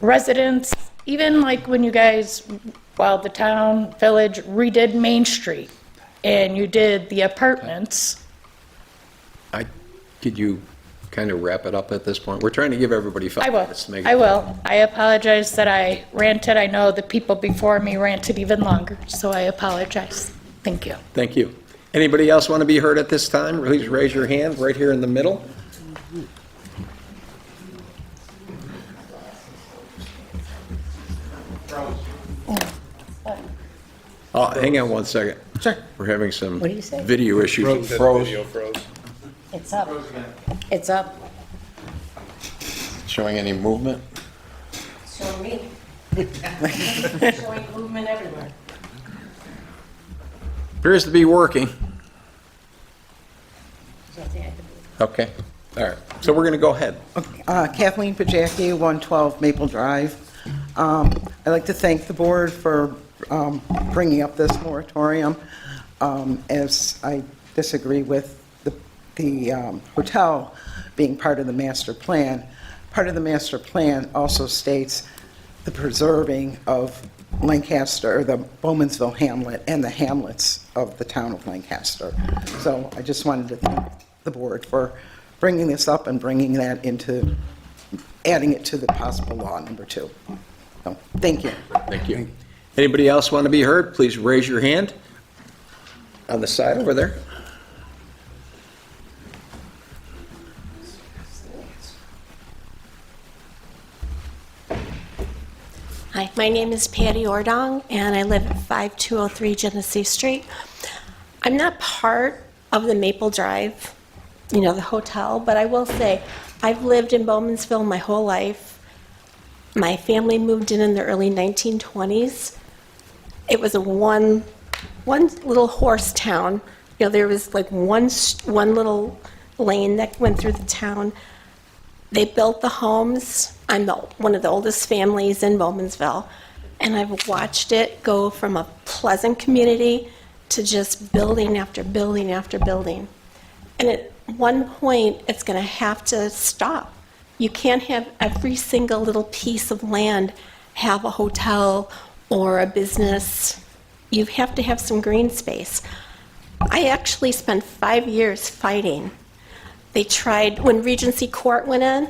residents, even like when you guys, well, the town, village redid Main Street and you did the apartments. Could you kind of wrap it up at this point? We're trying to give everybody 5 I will, minutes to make it. I will. I apologize that I ranted. I know the people before me ranted even longer, so I apologize. Thank you. Thank you. Anybody else want to be heard at this time? Please raise your hand right here in the middle. Oh, hang on one second. Sure. We're having some What do you say? video issues. Froze. It's up. It's up. Showing any movement? Show me. Showing movement everywhere. Appears to be working. Okay, all right. So we're going to go ahead. Kathleen Pajacki, 112 Maple Drive. I'd like to thank the board for bringing up this moratorium, as I disagree with the hotel being part of the master plan. Part of the master plan also states the preserving of Lancaster, or the Bowmansville hamlet, and the hamlets of the town of Lancaster. So I just wanted to thank the board for bringing this up and bringing that into, adding it to the possible law number 2. So, thank you. Thank you. Anybody else want to be heard? Please raise your hand on the side over there. Hi, my name is Patty Ordong, and I live at 5203 Genesee Street. I'm not part of the Maple Drive, the hotel, but I will say I've lived in Bowmansville my whole life. My family moved in the early 1920s. It was a one little horse town. There was like one little lane that went through the town. They built the homes. I'm one of the oldest families in Bowmansville, and I've watched it go from a pleasant community to just building after building after building. And at one point, it's going to have to stop. You can't have every single little piece of land have a hotel or a business. You have to have some green space. I actually spent 5 years fighting. They tried, when Regency Court went in,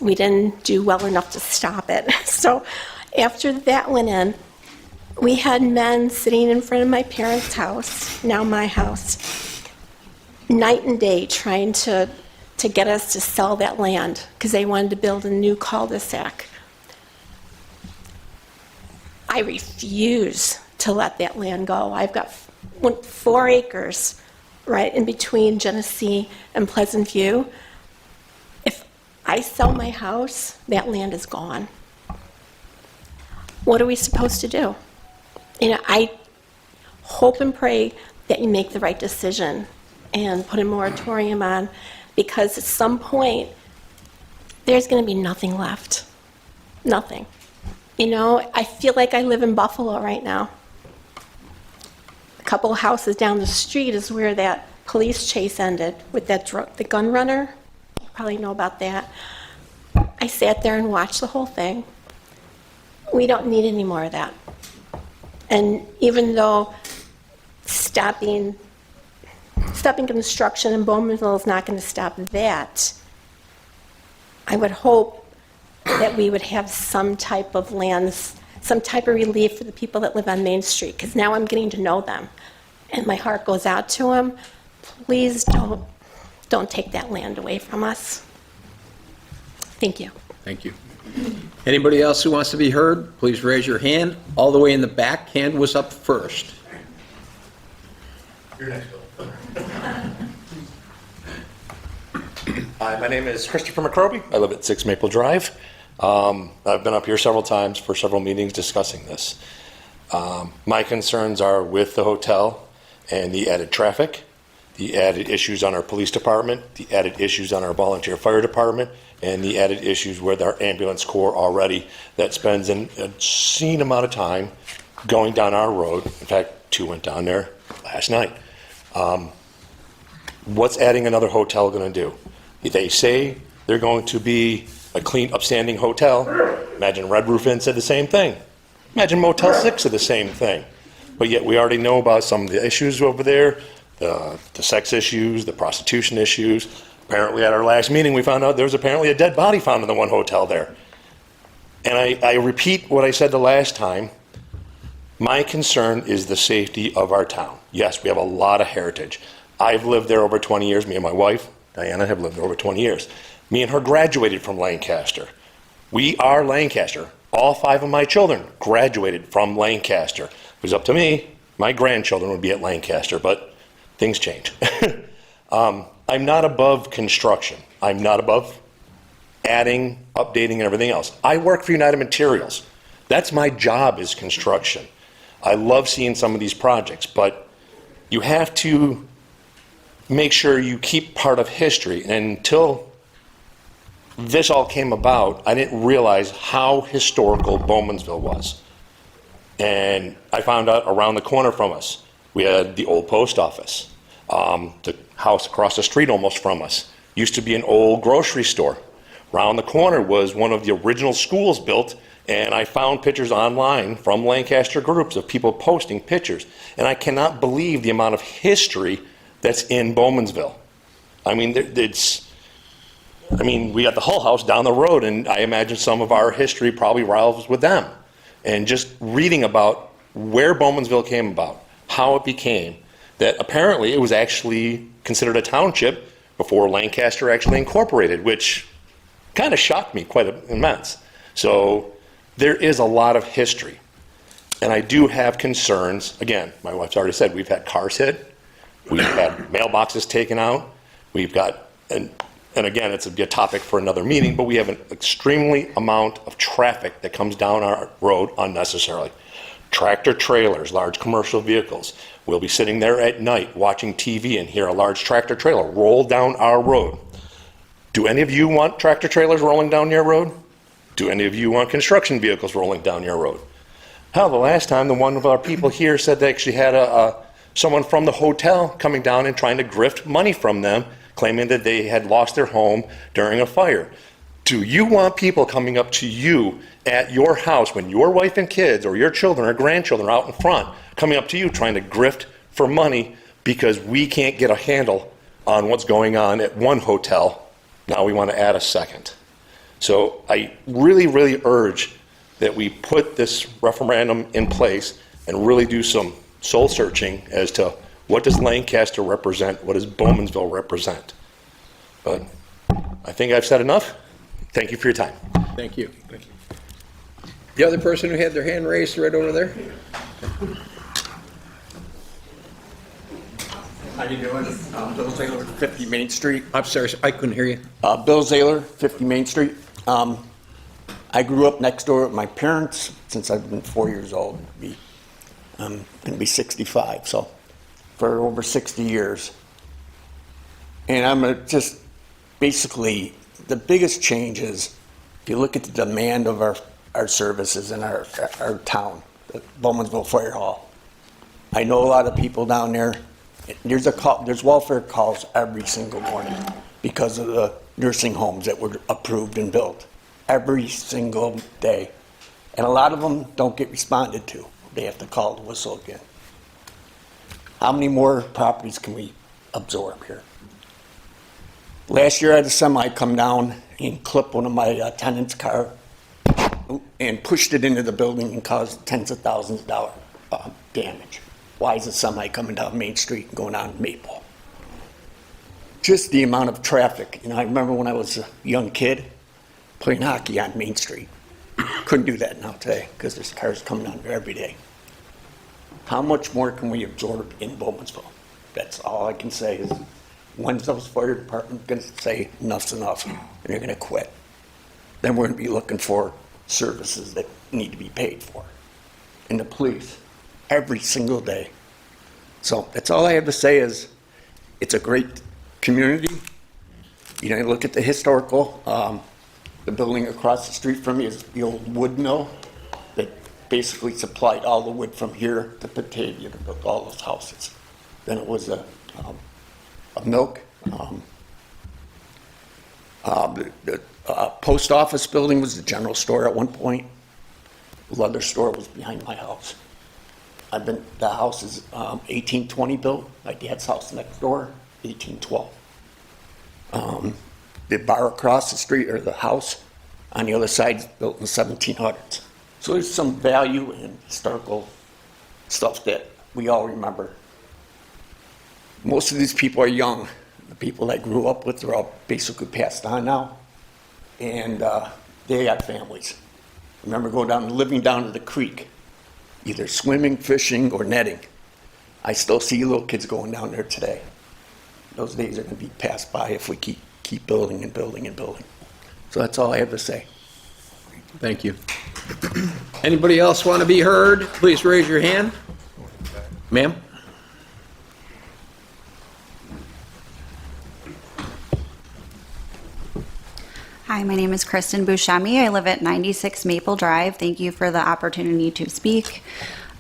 we didn't do well enough to stop it. So after that went in, we had men sitting in front of my parents' house, now my house, night and day trying to get us to sell that land because they wanted to build a new cul-de-sac. I refuse to let that land go. I've got 4 acres right in between Genesee and Pleasant View. If I sell my house, that land is gone. What are we supposed to do? I hope and pray that you make the right decision and put a moratorium on, because at some point, there's going to be nothing left. Nothing. I feel like I live in Buffalo right now. A couple of houses down the street is where that police chase ended with the gun runner. You probably know about that. I sat there and watched the whole thing. We don't need any more of that. And even though stopping construction in Bowmanville is not going to stop that, I would hope that we would have some type of lands, some type of relief for the people that live on Main Street, because now I'm getting to know them, and my heart goes out to them. Please don't take that land away from us. Thank you. Thank you. Anybody else who wants to be heard, please raise your hand. All the way in the back, hand was up first. You're next, Bill. Hi, my name is Christopher McCroby. I live at 6 Maple Drive. I've been up here several times for several meetings discussing this. My concerns are with the hotel and the added traffic, the added issues on our police department, the added issues on our volunteer fire department, and the added issues with our ambulance corps already that spends an obscene amount of time going down our road. In fact, 2 went down there last night. What's adding another hotel going to do? They say they're going to be a clean, upstanding hotel. Imagine Red Roof Inn said the same thing. Imagine Motel 6 said the same thing. But yet we already know about some of the issues over there, the sex issues, the prostitution issues. Apparently at our last meeting, we found out there was apparently a dead body found in the one hotel there. And I repeat what I said the last time. My concern is the safety of our town. Yes, we have a lot of heritage. I've lived there over 20 years. Me and my wife, Diana, have lived there over 20 years. Me and her graduated from Lancaster. We are Lancaster. All 5 of my children graduated from Lancaster. If it was up to me, my grandchildren would be at Lancaster, but things change. I'm not above construction. I'm not above adding, updating, and everything else. I work for United Materials. That's my job, is construction. I love seeing some of these projects, but you have to make sure you keep part of history. And until this all came about, I didn't realize how historical Bowmansville was. And I found out around the corner from us, we had the old post office. The house across the street almost from us used to be an old grocery store. Around the corner was one of the original schools built, and I found pictures online from Lancaster groups of people posting pictures. And I cannot believe the amount of history that's in Bowmansville. I mean, we got the Hull House down the road, and I imagine some of our history probably rivals with them. And just reading about where Bowmansville came about, how it became, that apparently it was actually considered a township before Lancaster actually incorporated, which kind of shocked me quite immense. So there is a lot of history. And I do have concerns. Again, my wife's already said, we've had cars hit, we've had mailboxes taken out, we've got, and again, it's a topic for another meeting, but we have an extremely amount of traffic that comes down our road unnecessarily. Tractor trailers, large commercial vehicles. We'll be sitting there at night watching TV and hear a large tractor trailer roll down our road. Do any of you want tractor trailers rolling down your road? Do any of you want construction vehicles rolling down your road? Hell, the last time, one of our people here said they actually had someone from the hotel coming down and trying to grift money from them, claiming that they had lost their home during a fire. Do you want people coming up to you at your house when your wife and kids or your children or grandchildren are out in front, coming up to you trying to grift for money because we can't get a handle on what's going on at one hotel? Now we want to add a second. So I really, really urge that we put this referendum in place and really do some soul searching as to what does Lancaster represent, what does Bowmansville represent. But I think I've said enough. Thank you for your time. Thank you. The other person who had their hand raised right over there? How you doing? Bill Zaylor, 50 Main Street. I'm sorry, I couldn't hear you. Bill Zaylor, 50 Main Street. I grew up next door with my parents since I've been 4 years old. I'm going to be 65, so for over 60 years. And I'm just basically, the biggest change is if you look at the demand of our services in our town, the Bowmansville Fire Hall. I know a lot of people down there. There's welfare calls every single morning because of the nursing homes that were approved and built. Every single day. And a lot of them don't get responded to. They have to call the whistle again. How many more properties can we absorb here? Last year I had a semi come down and clip one of my tenants' car and pushed it into the building and caused tens of thousands of dollars damage. Why is a semi coming down Main Street and going on Maple? Just the amount of traffic. I remember when I was a young kid playing hockey on Main Street. Couldn't do that now today because there's cars coming down there every day. How much more can we absorb in Bowmansville? That's all I can say is, when's those fire department going to say enough's enough and they're going to quit? Then we're going to be looking for services that need to be paid for. And the police, every single day. So that's all I have to say is, it's a great community. Look at the historical, the building across the street from me is the old wood mill that basically supplied all the wood from here to Batavia to build all those houses. Then it was a milk, Post office building was the general store at one point. The leather store was behind my house. The house is 1820 built. My dad's house next door, 1812. The bar across the street, or the house on the other side, is built in the 1700s. So there's some value in historical stuff that we all remember. Most of these people are young. The people I grew up with are all basically passed on now, and they got families. I remember living down to the creek, either swimming, fishing, or netting. I still see little kids going down there today. Those days are going to be passed by if we keep building and building and building. So that's all I have to say. Thank you. Anybody else want to be heard? Please raise your hand. Ma'am? Hi, my name is Kristen Buscemi. I live at 96 Maple Drive. Thank you for the opportunity to speak.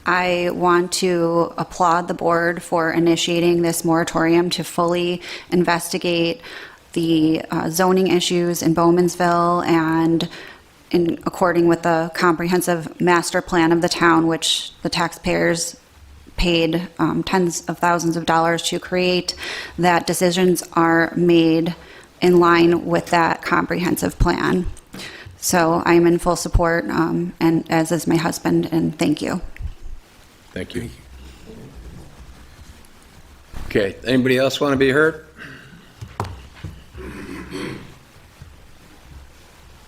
I want to applaud the board for initiating this moratorium to fully investigate the zoning issues in Bowmansville and in according with the comprehensive master plan of the town, which the taxpayers paid tens of thousands of dollars to create, that decisions are made in line with that comprehensive plan. So I'm in full support, and as is my husband, and thank you. Thank you. Okay, anybody else want to be heard?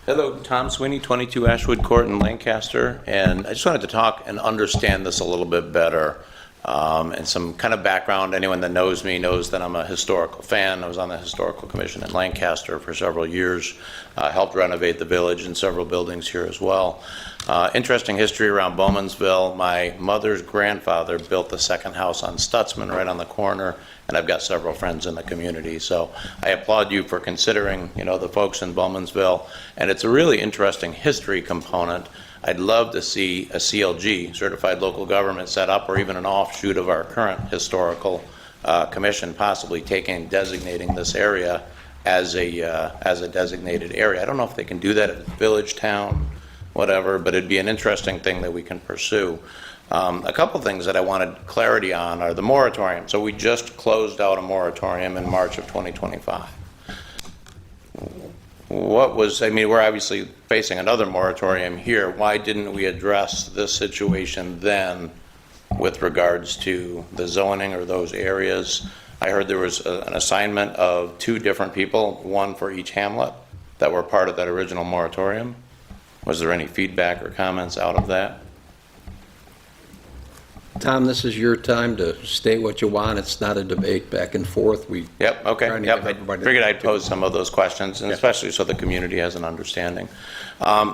Hello, Tom Sweeney, 22 Ashwood Court in Lancaster, and I just wanted to talk and understand this a little bit better. And some kind of background. Anyone that knows me knows that I'm a historical fan. I was on the Historical Commission in Lancaster for several years, helped renovate the village and several buildings here as well. Interesting history around Bowmansville. My mother's grandfather built the second house on Stutzman right on the corner, and I've got several friends in the community. So I applaud you for considering, the folks in Bowmansville, and it's a really interesting history component. I'd love to see a CLG, Certified Local Government, set up, or even an offshoot of our current historical commission, possibly designating this area as a designated area. I don't know if they can do that at a village, town, whatever, but it'd be an interesting thing that we can pursue. A couple things that I wanted clarity on are the moratorium. So we just closed out a moratorium in March of 2025. We're obviously facing another moratorium here. Why didn't we address this situation then with regards to the zoning or those areas? I heard there was an assignment of 2 different people, one for each hamlet, that were part of that original moratorium. Was there any feedback or comments out of that? Tom, this is your time to state what you want. It's not a debate back and forth. Yep, okay. Trying to Yep. give I everybody- figured I'd pose some of those questions, and especially so the community has an understanding.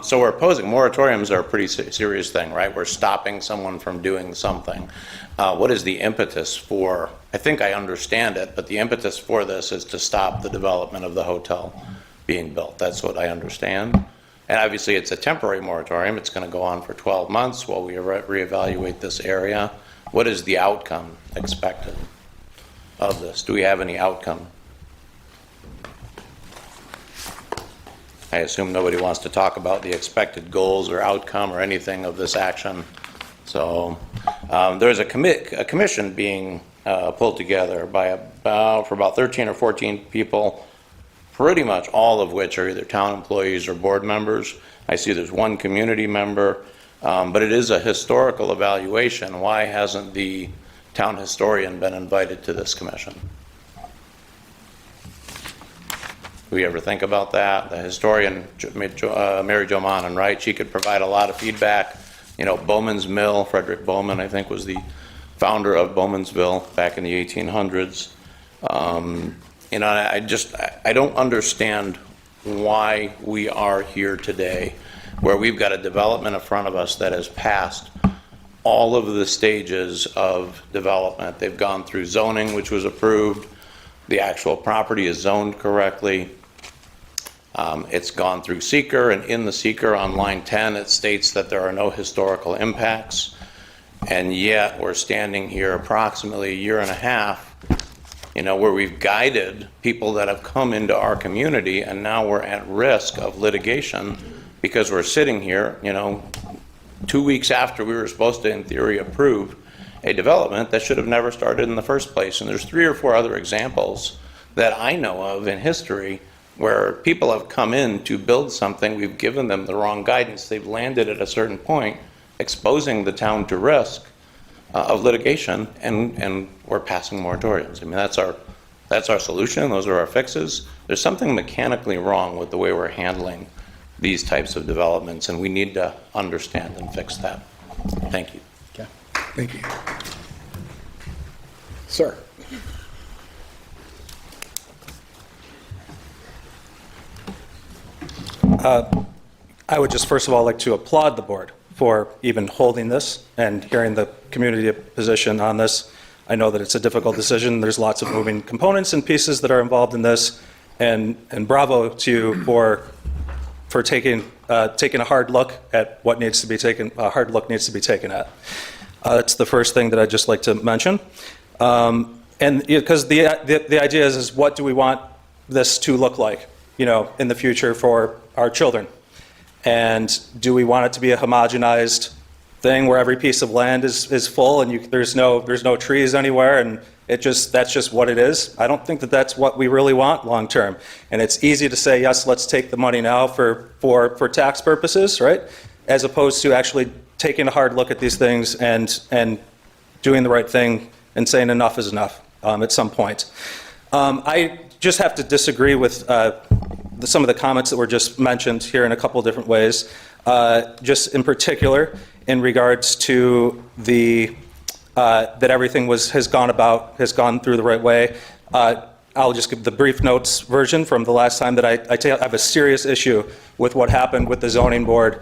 So we're opposing moratoriums are a pretty serious thing, right? We're stopping someone from doing something. What is the impetus for, I think I understand it, but the impetus for this is to stop the development of the hotel being built. That's what I understand. And obviously, it's a temporary moratorium. It's going to go on for 12 months while we reevaluate this area. What is the outcome expected of this? Do we have any outcome? I assume nobody wants to talk about the expected goals or outcome or anything of this action. So there's a commission being pulled together for about 13 or 14 people, pretty much all of which are either town employees or board members. I see there's one community member, but it is a historical evaluation. Why hasn't the town historian been invited to this commission? Do we ever think about that? The historian, Mary Jo Monon, right? She could provide a lot of feedback. Bowman's Mill, Frederick Bowman, I think, was the founder of Bowmansville back in the 1800s. I don't understand why we are here today, where we've got a development in front of us that has passed all of the stages of development. They've gone through zoning, which was approved. The actual property is zoned correctly. It's gone through seeker, and in the seeker on line 10, it states that there are no historical impacts. And yet we're standing here approximately a year and a half where we've guided people that have come into our community, and now we're at risk of litigation because we're sitting here, 2 weeks after we were supposed to, in theory, approve a development that should have never started in the first place. And there's 3 or 4 other examples that I know of in history where people have come in to build something, we've given them the wrong guidance, they've landed at a certain point, exposing the town to risk of litigation, and we're passing moratoriums. I mean, that's our solution, those are our fixes. There's something mechanically wrong with the way we're handling these types of developments, and we need to understand and fix that. Thank you. Okay. Thank you. Sir? I would just first of all like to applaud the board for even holding this and hearing the community position on this. I know that it's a difficult decision. There's lots of moving components and pieces that are involved in this, and bravo to you for taking a hard look at what needs to be taken. A hard look needs to be taken at. That's the first thing that I'd just like to mention. And because the idea is what do we want this to look like, in the future for our children? And do we want it to be a homogenized thing where every piece of land is full and there's no trees anywhere, and that's just what it is? I don't think that that's what we really want long term. And it's easy to say, yes, let's take the money now for tax purposes, right? As opposed to actually taking a hard look at these things and doing the right thing and saying enough is enough at some point. I just have to disagree with some of the comments that were just mentioned here in a couple of different ways. Just in particular, in regards to that everything has gone through the right way. I'll just give the brief notes version from the last time that I have a serious issue with what happened with the zoning board,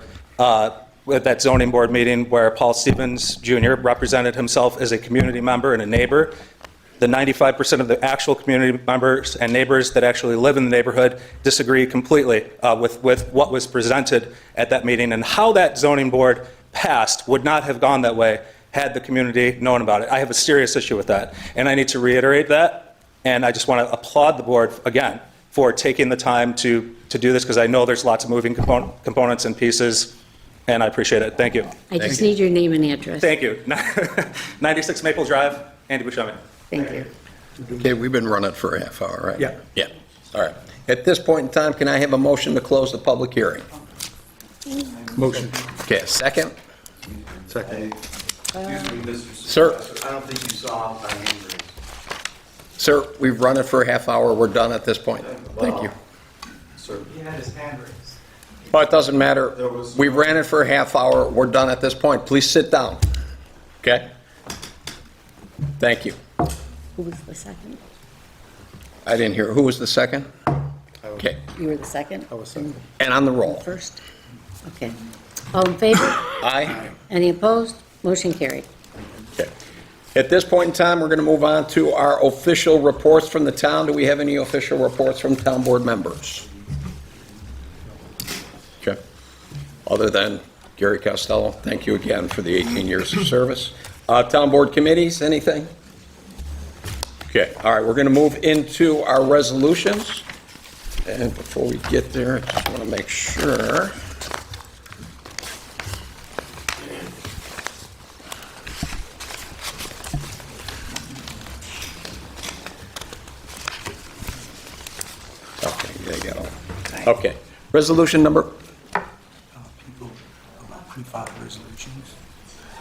with that zoning board meeting where Paul Stevens Jr. represented himself as a community member and a neighbor. The 95% of the actual community members and neighbors that actually live in the neighborhood disagree completely with what was presented at that meeting, and how that zoning board passed would not have gone that way had the community known about it. I have a serious issue with that, and I need to reiterate that, and I just want to applaud the board again for taking the time to do this, because I know there's lots of moving components and pieces, and I appreciate it. Thank you. I just need your name and address. Thank you. 96 Maple Drive, Andy Buscemi. Thank you. Okay, we've been running for a half hour, right? Yeah. Yeah. All right. At this point in time, can I have a motion to close the public hearing? Motion. Okay, a second? Second. Excuse me, Mr. Sir. Supervisor, I don't think you saw my hand raised. Sir, we've run it for a half hour. We're done at this point. Thank you. Sir. He had his hand raised. Well, it doesn't matter. We ran it for a half hour. We're done at this point. Please sit down. Okay? Thank you. Who was the second? I didn't hear. Who was the second? Okay. You were the second? I was second. And on the roll. First? Okay. All in favor? Aye. Any opposed? Motion carried. Okay. At this point in time, we're going to move on to our official reports from the town. Do we have any official reports from town board members? Okay. Other than Gary Costello, thank you again for the 18 years of service. Town board committees, anything? Okay, all right, we're going to move into our resolutions. And before we get there, I just want to make sure. Okay, there you go. Okay, resolution number, People about pre-filed resolutions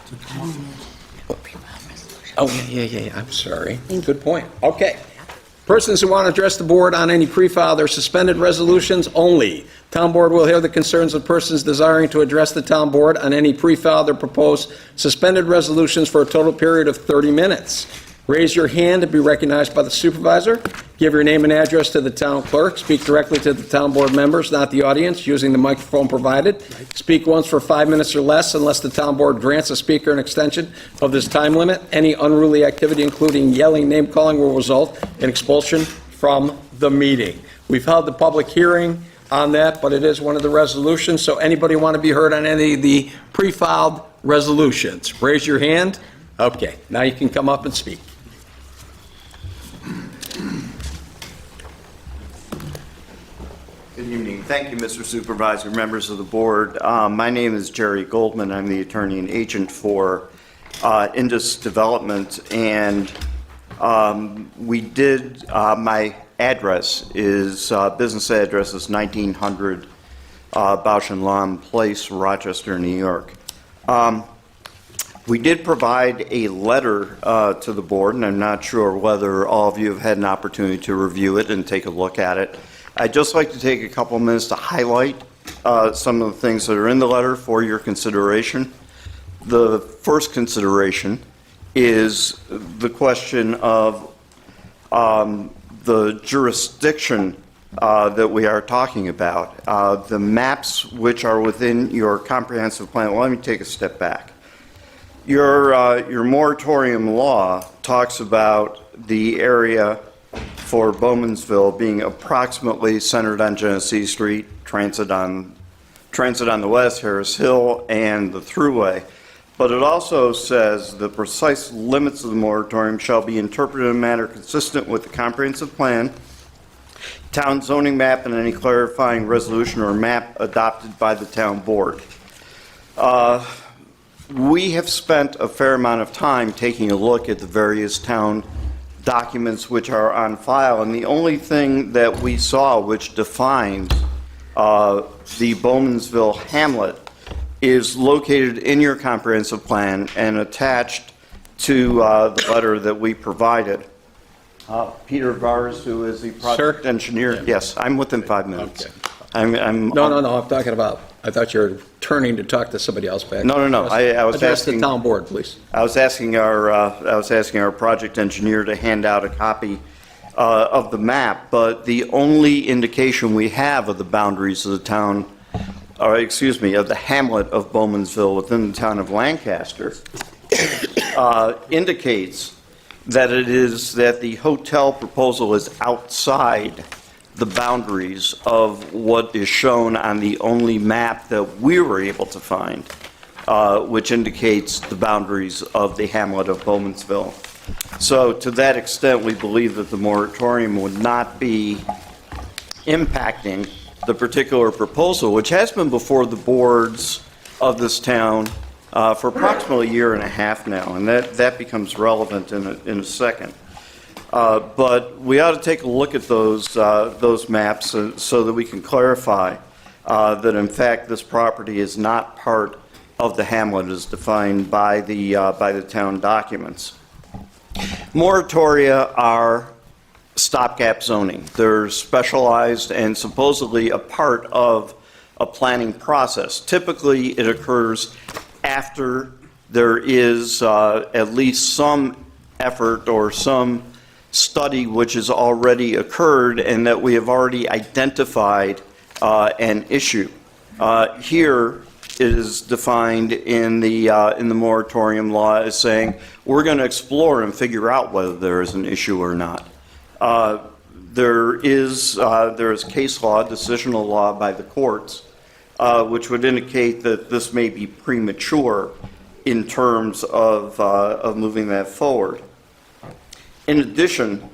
to come on. oh, yeah, I'm sorry. Good point. Okay. Persons who want to address the board on any pre-filed or suspended resolutions only. Town board will hear the concerns of persons desiring to address the town board on any pre-filed or proposed suspended resolutions for a total period of 30 minutes. Raise your hand to be recognized by the supervisor. Give your name and address to the town clerk. Speak directly to the town board members, not the audience, using the microphone provided. Speak once for 5 minutes or less unless the town board grants a speaker an extension of this time limit. Any unruly activity, including yelling, name-calling, will result in expulsion from the meeting. We've held the public hearing on that, but it is one of the resolutions, so anybody want to be heard on any of the pre-filed resolutions? Raise your hand. Okay, now you can come up and speak. evening. Thank you, Mr. Supervisor, members of the board. My name is Jerry Goldman. I'm the attorney and agent for Indus Development, and my address is, business address is 1900 Bausch and Lomb Place, Rochester, New York. We did provide a letter to the board, and I'm not sure whether all of you have had an opportunity to review it and take a look at it. I'd just like to take a couple of minutes to highlight some of the things that are in the letter for your consideration. The first consideration is the question of the jurisdiction that we are talking about. The maps which are within your comprehensive plan, well, let me take a step back. Your moratorium law talks about the area for Bowmansville being approximately centered on Genesee Street, transit on the west, Harris Hill, and the Thruway. But it also says the precise limits of the moratorium shall be interpreted in a manner consistent with the comprehensive plan, town zoning map, and any clarifying resolution or map adopted by the town board. We have spent a fair amount of time taking a look at the various town documents which are on file, and the only thing that we saw which defines the Bowmansville hamlet is located in your comprehensive plan and attached to the letter that we provided. Peter Vars, who is the project engineer. Yeah. Yes, I'm within 5 minutes. Okay. I'm No, I'm talking about, I thought you were turning to talk to somebody else back. No. I was Address asking the town board, please. I was asking our project engineer to hand out a copy of the map, but the only indication we have of the boundaries of the town, or excuse me, of the hamlet of Bowmansville within the town of Lancaster, indicates that it is that the hotel proposal is outside the boundaries of what is shown on the only map that we were able to find, which indicates the boundaries of the hamlet of Bowmansville. So to that extent, we believe that the moratorium would not be impacting the particular proposal, which has been before the boards of this town for approximately a year and a half now, and that becomes relevant in a second. But we ought to take a look at those maps so that we can clarify that in fact this property is not part of the hamlet as defined by the town documents. Moratoria are stopgap zoning. They're specialized and supposedly a part of a planning process. Typically, it occurs after there is at least some effort or some study which has already occurred and that we have already identified an issue. Here it is defined in the moratorium law as saying we're going to explore and figure out whether there is an issue or not. There is case law, decisional law by the courts, which would indicate that this may be premature in terms of moving that forward. In addition,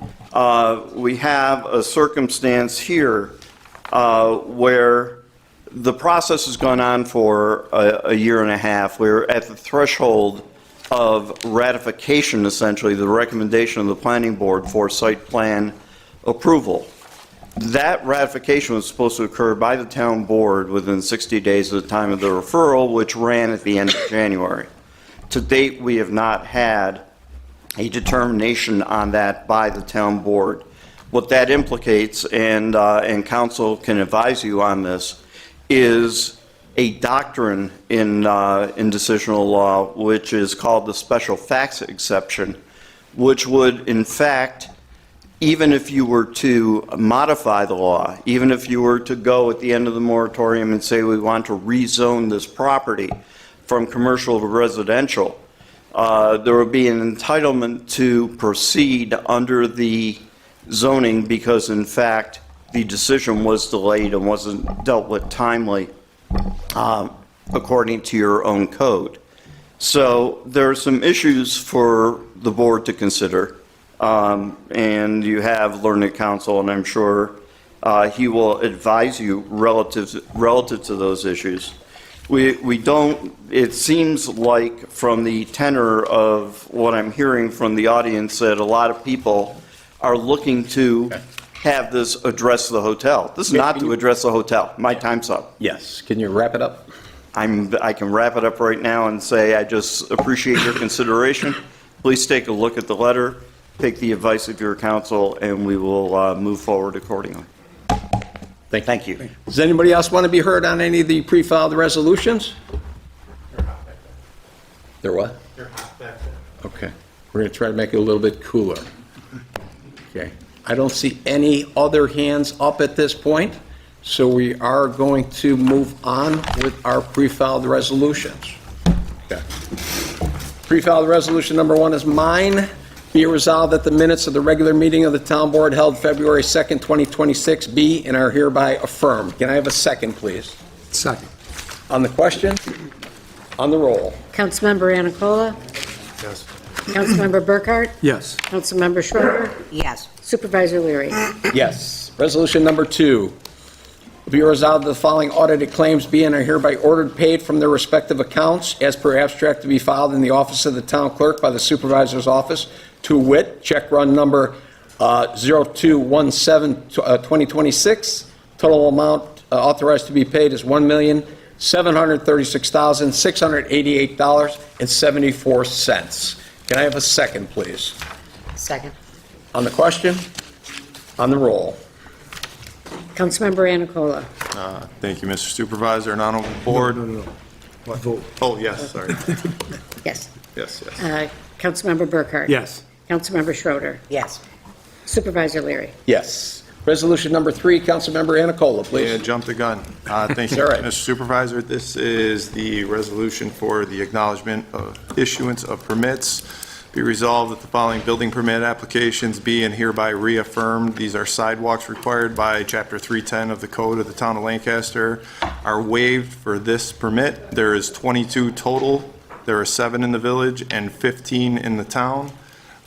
we have a circumstance here where the process has gone on for a year and a half. We're at the threshold of ratification, essentially, the recommendation of the planning board for site plan approval. That ratification was supposed to occur by the town board within 60 days of the time of the referral, which ran at the end of January. To date, we have not had a determination on that by the town board. What that implicates, and council can advise you on this, is a doctrine in decisional law which is called the special facts exception, which would in fact, even if you were to modify the law, even if you were to go at the end of the moratorium and say we want to rezone this property from commercial to residential, there would be an entitlement to proceed under the zoning because in fact the decision was delayed and wasn't dealt with timely according to your own code. So there are some issues for the board to consider, and you have learned counsel, and I'm sure He will advise you relative to those issues. We don't, it seems like from the tenor of what I'm hearing from the audience that a lot of people are looking to have this address the hotel. This is not to address the hotel. My time's up. Yes. Can you wrap it up? I can wrap it up right now and say I just appreciate your consideration. Please take a look at the letter, take the advice of your counsel, and we will move forward accordingly. Thank you. Does anybody else want to be heard on any of the pre-filed resolutions? They're what? They're hot back there. Okay. We're going to try to make it a little bit cooler. Okay. I don't see any other hands up at this point, so we are going to move on with our pre-filed resolutions. Okay. Pre-filed resolution number 1 is mine. Be it resolved that the minutes of the regular meeting of the town board held February 2nd, 2026 be and are hereby affirmed. Can I have a second, please? Second. On the question? On the roll? Councilmember Anacola, Yes. Councilmember Burkhart, Yes. Councilmember Schroeder, Yes. Supervisor Leary. Yes. Resolution number 2. Be resolved that the following audited claims be and are hereby ordered paid from their respective accounts as per abstract to be filed in the office of the town clerk by the supervisor's office, to wit, check run number 0217-2026. Total amount authorized to be paid is $1,736,688.74. Can I have a second, please? Second. On the question? On the roll? Councilmember Anacola, Thank you, Mr. Supervisor and honorable board. No. What vote? Oh, yes, sorry. yes. Yes, yes. Councilmember Burkhart. Yes. Councilmember Schroeder, Yes. Supervisor Leary. Yes. Resolution number 3, Councilmember Anacola, Yeah, please. jumped the gun. Thank you, All right. Mr. Supervisor. This is the resolution for the acknowledgement of issuance of permits. Be resolved that the following building permit applications be and hereby reaffirmed. These are sidewalks required by Chapter 310 of the Code of the Town of Lancaster are waived for this permit. There is 22 total. There are 7 in the village and 15 in the town.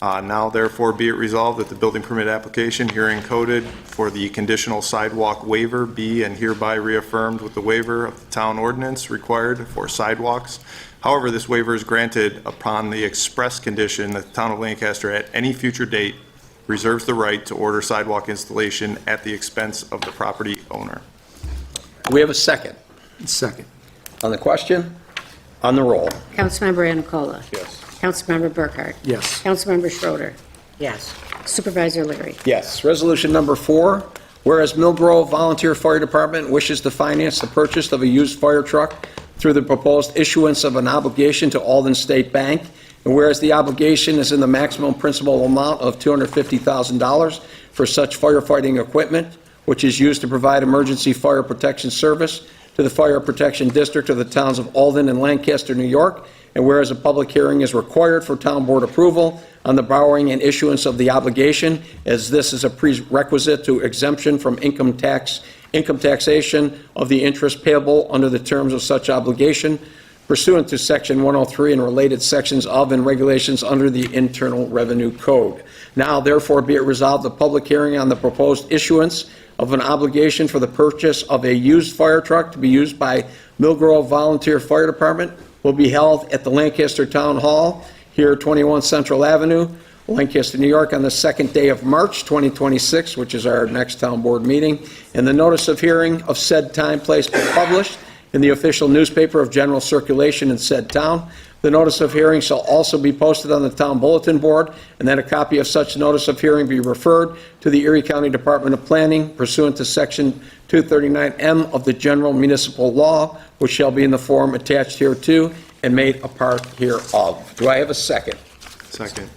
Now therefore be it resolved that the building permit application herein coded for the conditional sidewalk waiver be and hereby reaffirmed with the waiver of the town ordinance required for sidewalks. However, this waiver is granted upon the express condition that the town of Lancaster at any future date reserves the right to order sidewalk installation at the expense of the property owner. We have a second. Second. On the question? On the roll? Councilmember Anacola. Yes. Councilmember Burkhart. Yes. Councilmember Schroeder, Yes. Supervisor Leary. Yes. Resolution number 4, whereas Mill Grove Volunteer Fire Department wishes to finance the purchase of a used fire truck through the proposed issuance of an obligation to Alden State Bank, and whereas the obligation is in the maximum principal amount of $250,000 for such firefighting equipment, which is used to provide emergency fire protection service to the Fire Protection District of the towns of Alden and Lancaster, New York, and whereas a public hearing is required for town board approval on the borrowing and issuance of the obligation, as this is a prerequisite to exemption from income taxation of the interest payable under the terms of such obligation pursuant to Section 103 and related sections of and regulations under the Internal Revenue Code. Now, therefore, be it resolved, the public hearing on the proposed issuance of an obligation for the purchase of a used fire truck to be used by Mill Grove Volunteer Fire Department will be held at the Lancaster Town Hall, here 21 Central Avenue, Lancaster, New York, on the 2nd day of March 2026, which is our next town board meeting. And the notice of hearing of said time, place, be published in the official newspaper of general circulation in said town. The notice of hearing shall also be posted on the town bulletin board, and that a copy of such notice of hearing be referred to the Erie County Department of Planning pursuant to Section 239M of the General Municipal Law, which shall be in the form attached hereto and made a part hereof. Do I have a second? Second.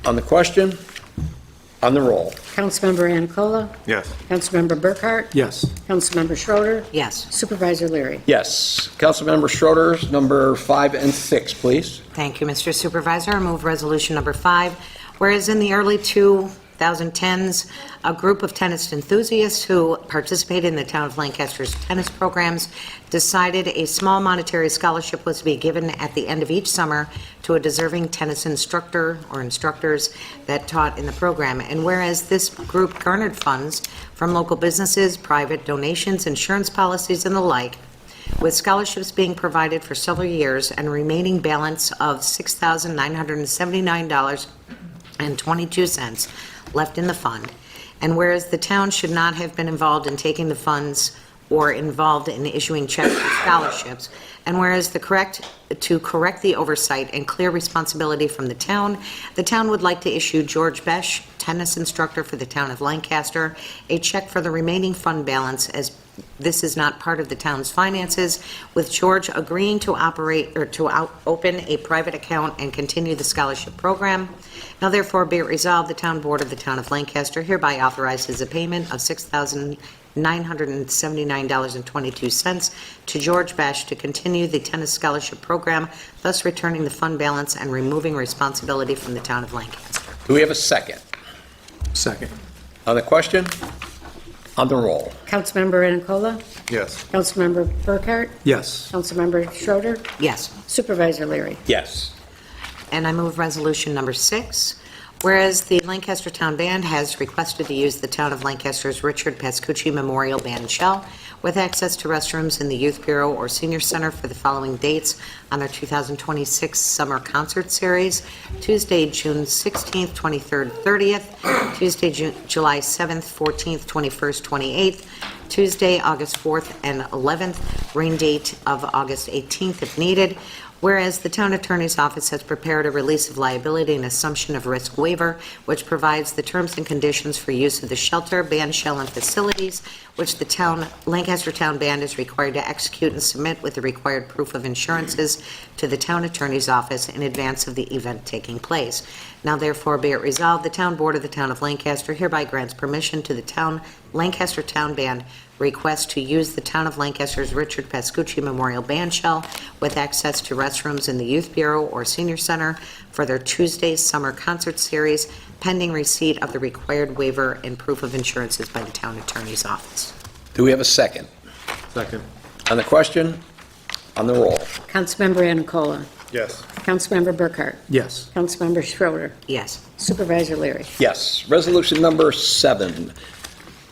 On the question? On the roll? Councilmember Anacola, Yes. Councilmember Burkhart, Yes. Councilmember Schroeder, Yes. Supervisor Leary. Yes. Councilmember Schroeder's number 5 and 6, please. Thank you, Mr. Supervisor. I move resolution number 5. Whereas in the early 2000 2010s, a group of tennis enthusiasts who participated in the town of Lancaster's tennis programs decided a small monetary scholarship was to be given at the end of each summer to a deserving tennis instructor or instructors that taught in the program. And whereas this group garnered funds from local businesses, private donations, insurance policies, and the like, with scholarships being provided for several years and a remaining balance of $6,979.22 left in the fund. And whereas the town should not have been involved in taking the funds or involved in issuing checks for scholarships, and whereas to correct the oversight and clear responsibility from the town would like to issue George Besh, tennis instructor for the town of Lancaster, a check for the remaining fund balance, as this is not part of the town's finances, with George agreeing to open a private account and continue the scholarship program. Now therefore be it resolved, the town board of the town of Lancaster hereby authorizes a payment of $6,979.22 to George Besh to continue the tennis scholarship program, thus returning the fund balance and removing responsibility from the town of Lancaster. Do we have a second? Second. On the question? On the roll? Councilmember Anacola, Yes. Councilmember Burkhart, Yes. Councilmember Schroeder, Yes. Supervisor Leary. Yes. And I move resolution number 6. Whereas the Lancaster Town Band has requested to use the Town of Lancaster's Richard Pascucci Memorial Band Shell with access to restrooms in the Youth Bureau or Senior Center for the following dates on their 2026 Summer Concert Series: Tuesday, June 16th, 23rd, 30th, Tuesday, July 7th, 14th, 21st, 28th, Tuesday, August 4th and 11th, rain date of August 18th if needed. Whereas the Town Attorney's Office has prepared a release of liability and assumption of risk waiver, which provides the terms and conditions for use of the shelter, band shell, and facilities, which the Lancaster Town Band is required to execute and submit with the required proof of insurances to the Town Attorney's Office in advance of the event taking place. Now therefore be it resolved, the Town Board of the Town of Lancaster hereby grants permission to the Lancaster Town Band request to use the Town of Lancaster's Richard Pascucci Memorial Band Shell with access to restrooms in the Youth Bureau or Senior Center for their Tuesday Summer Concert Series, pending receipt of the required waiver and proof of insurances by the Town Attorney's Office. Do we have a second? Second. On the question? On the roll? Councilmember Anacola, Yes. Councilmember Burkhart, Yes. Councilmember Schroeder, Yes. Supervisor Leary. Yes. Resolution number 7.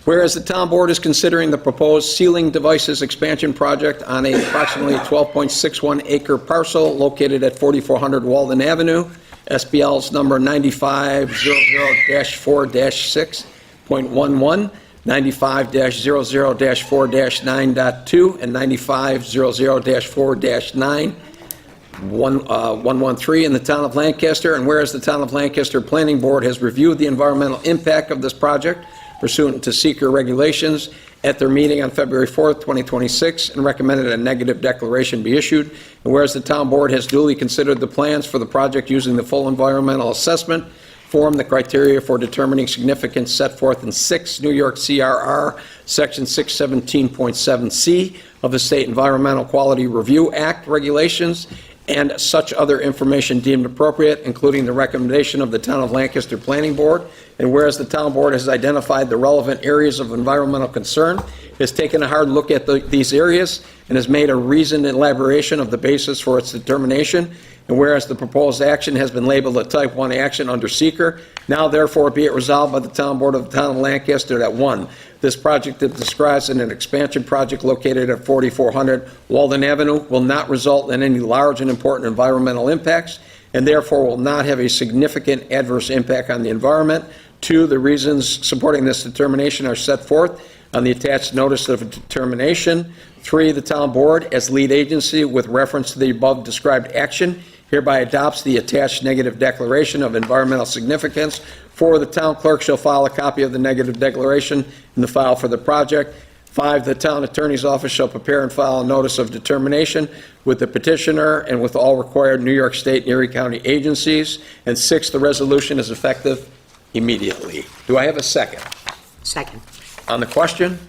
Whereas the town board is considering the proposed ceiling devices expansion project on a approximately 12.61 acre parcel located at 4400 Walden Avenue, SBL's number 9500-4-6.11, 95-00-4-9.2, and 95-00-4-9.113 in the town of Lancaster. And whereas the town of Lancaster Planning Board has reviewed the environmental impact of this project pursuant to seeker regulations at their meeting on February 4th, 2026, and recommended a negative declaration be issued. And whereas the town board has duly considered the plans for the project using the full environmental assessment form, the criteria for determining significance set forth in 6 New York CRR Section 617.7C of the State Environmental Quality Review Act regulations, and such other information deemed appropriate, including the recommendation of the Town of Lancaster Planning Board. And whereas the Town Board has identified the relevant areas of environmental concern, has taken a hard look at these areas, and has made a reasoned elaboration of the basis for its determination. And whereas the proposed action has been labeled a Type 1 action under seeker, now therefore be it resolved by the Town Board of the Town of Lancaster that 1, this project that describes an expansion project located at 4400 Walden Avenue will not result in any large and important environmental impacts, and therefore will not have a significant adverse impact on the environment. 2, the reasons supporting this determination are set forth on the attached notice of determination. 3, the Town Board, as lead agency with reference to the above described action, hereby adopts the attached negative declaration of environmental significance. 4, the town clerk shall file a copy of the negative declaration in the file for the project. 5, the town attorney's office shall prepare and file a notice of determination with the petitioner and with all required New York State and Erie County agencies. And 6, the resolution is effective immediately. Do I have a second? Second. On the question?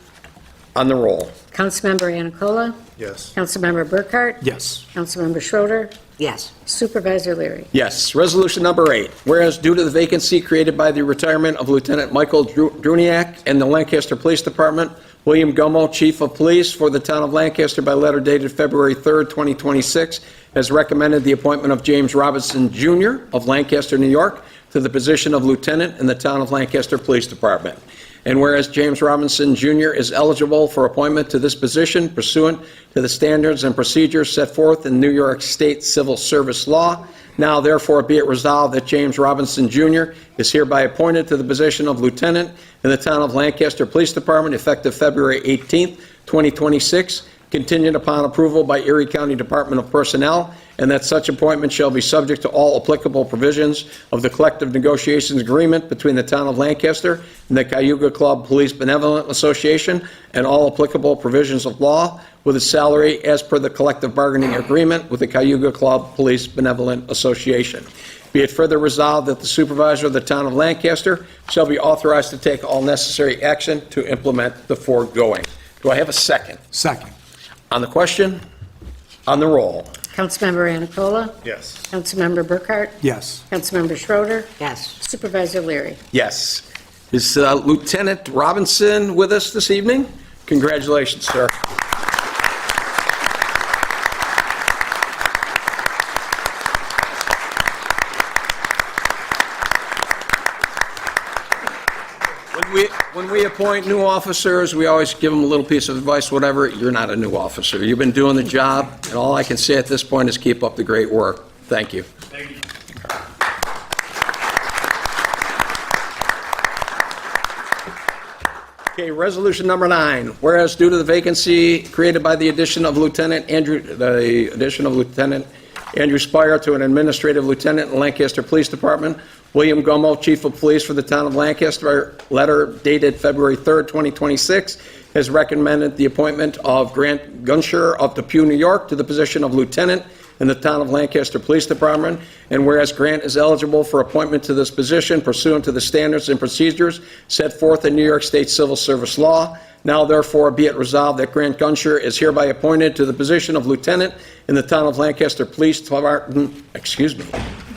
On the roll. Councilmember Anicola, Yes. Councilmember Burkhart, Yes. Councilmember Schroeder, Yes. Supervisor Leary. Yes. Resolution number 8, whereas due to the vacancy created by the retirement of Lieutenant Michael Druniak in the Lancaster Police Department, William Gummo, Chief of Police for the town of Lancaster by letter dated February 3rd, 2026, has recommended the appointment of James Robinson Jr. of Lancaster, New York, to the position of Lieutenant in the town of Lancaster Police Department. And whereas James Robinson Jr. is eligible for appointment to this position pursuant to the standards and procedures set forth in New York State Civil Service Law, now therefore be it resolved that James Robinson Jr. is hereby appointed to the position of Lieutenant in the town of Lancaster Police Department effective February 18th, 2026, contingent upon approval by Erie County Department of Personnel, and that such appointment shall be subject to all applicable provisions of the collective negotiations agreement between the town of Lancaster and the Cayuga Club Police Benevolent Association, and all applicable provisions of law, with a salary as per the collective bargaining agreement with the Cayuga Club Police Benevolent Association. Be it further resolved that the supervisor of the town of Lancaster shall be authorized to take all necessary action to implement the foregoing. Do I have a second? Second. On the question? On the roll. Councilmember Anicola, Yes. Councilmember Burkhart, Yes. Councilmember Schroeder, Yes. Supervisor Leary. Yes. Is Lieutenant Robinson with us this evening? Congratulations, sir. When we appoint new officers, we always give them a little piece of advice, whatever. You're not a new officer. You've been doing the job, and all I can say at this point is keep up the great work. Thank you. Thank you. Okay, resolution number 9. Whereas due to the vacancy created by the addition of Lieutenant Andrew Spire to an administrative lieutenant in Lancaster Police Department, William Gummo, Chief of Police for the town of Lancaster, letter dated February 3rd, 2026, has recommended the appointment of Grant Gunsher of Depew, New York, to the position of lieutenant in the town of Lancaster Police Department. And whereas Grant is eligible for appointment to this position pursuant to the standards and procedures set forth in New York State Civil Service Law, now therefore be it resolved that Grant Gunsher is hereby appointed to the position of lieutenant in the town of Lancaster Police Department,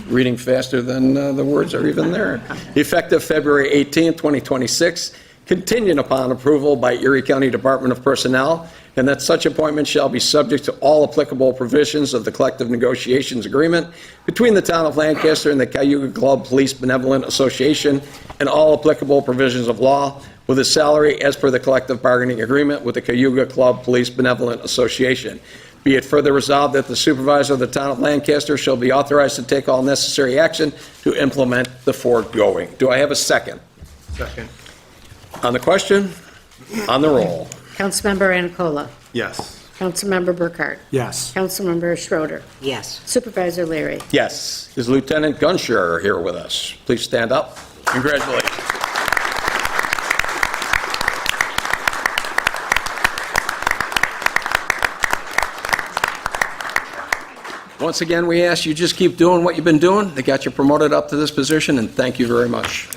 reading faster than the words are even there, effective February 18, 2026, contingent upon approval by Erie County Department of Personnel, and that such appointment shall be subject to all applicable provisions of the collective negotiations agreement between the town of Lancaster and the Cayuga Club Police Benevolent Association, and all applicable provisions of law, with a salary as per the collective bargaining agreement with the Cayuga Club Police Benevolent Association. Be it further resolved that the supervisor of the town of Lancaster shall be authorized to take all necessary action to implement the foregoing. Do I have a second? Second. On the question? On the roll. Councilmember Anicola, Yes. Councilmember Burkhart, Yes. Councilmember Schroeder, Yes. Supervisor Leary. Yes. Is Lieutenant Gunsher here with us? Please stand up. Congratulations. Once again, we ask you just keep doing what you've been doing. They got you promoted up to this position, and thank you very much.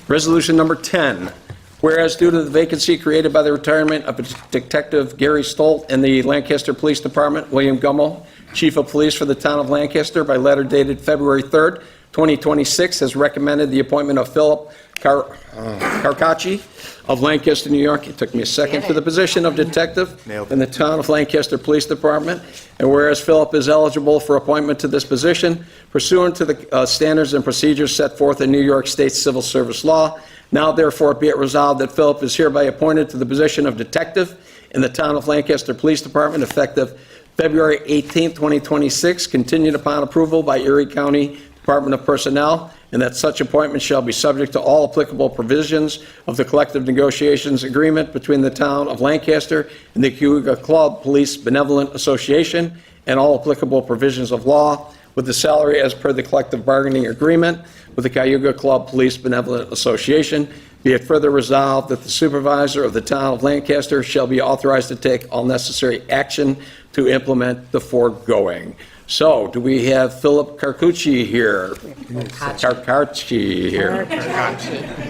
Resolution number 10. Whereas due to the vacancy created by the retirement of Detective Gary Stolt in the Lancaster Police Department, William Gummo, Chief of Police for the town of Lancaster, by letter dated February 3rd, 2026, has recommended the appointment of Philip Carcacci of Lancaster, New York. It took me a second, to the position of detective in the town of Lancaster Police Department. And whereas Philip is eligible for appointment to this position pursuant to the standards and procedures set forth in New York State Civil Service Law, now therefore be it resolved that Philip is hereby appointed to the position of detective in the town of Lancaster Police Department effective February 18, 2026, contingent upon approval by Erie County Department of Personnel, and that such appointment shall be subject to all applicable provisions of the collective negotiations agreement between the town of Lancaster and the Cayuga Club Police Benevolent Association, and all applicable provisions of law, with the salary as per the collective bargaining agreement with the Cayuga Club Police Benevolent Association. Be it further resolved that the supervisor of the town of Lancaster shall be authorized to take all necessary action to implement the foregoing. So, do we have Philip Carcucci here? Carcucci here.